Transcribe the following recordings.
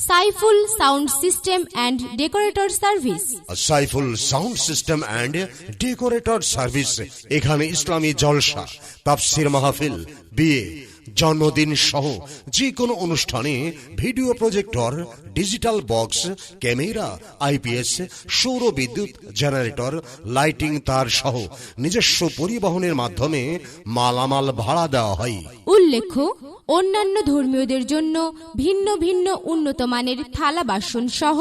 Saiful sound system and decorator service. Saiful sound system and decorator service. এখানে ইসলামী জলসা, তাফসির মাহফিল, বিয়ে, জন্মদিন সহ যে কোনো অনুষ্ঠানে video projector, digital box, camera, IPS, সৌর বিদ্যুৎ, জেনারেটর, লাইটিং তার সহ নিজস্ব পরিবহনের মাধ্যমে মালামাল ভাড়া দেওয়া হয়। উল্লেখ্য, অন্যান্য ধর্মীয়দের জন্য ভিন্ন ভিন্ন উন্নত মানের থালা বাসন সহ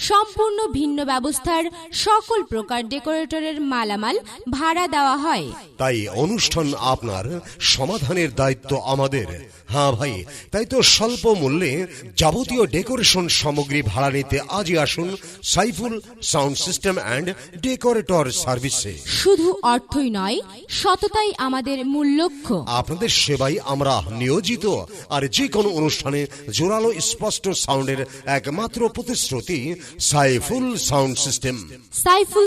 সম্পূর্ণ ভিন্ন ব্যবস্থার সকল প্রকার ডেকোরেটরের মালামাল ভাড়া দেওয়া হয়। তাই অনুষ্ঠান আপনার, সমাধানের দায়িত্ব আমাদের। হ্যাঁ ভাই, তাই তো স্বল্প মূল্যে যাবতীয় ডেকোরেশন সামগ্রী ভাড়া নিতে আজই আসুন Saiful sound system and decorator সার্ভিসে। শুধু অর্থই নয়, সততাই আমাদের মূল লক্ষ্য। আপনাদের সেবায় আমরা নিয়োজিত। আর যে কোনো অনুষ্ঠানে জোরালো স্পষ্ট সাউন্ডের একমাত্র প্রতিশ্রুতি Saiful sound system. Saiful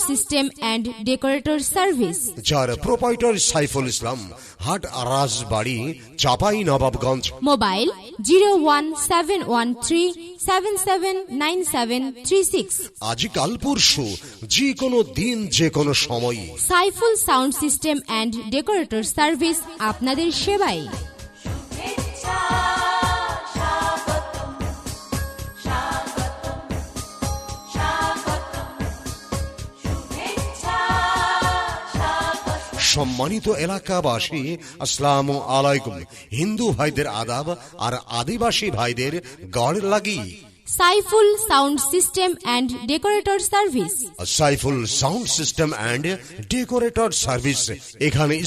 system and decorator service, যার প্রোপাইটর সাইফুল ইসলাম, হাট রাজবাড়ি, চাপাই নবাবগঞ্জ। মোবাইল 01713779736। আজকাল পরশু যে কোনো দিন যে কোনো সময় Saiful sound system and decorator service আপনাদের সেবায়। সম্মানিত এলাকাবাসী, আসসালামু আলাইকুম। হিন্দু ভাইদের আদাব আর আদিবাসী ভাইদের গড় লাগি। Saiful sound system and decorator service. Saiful sound system and decorator service. এখানে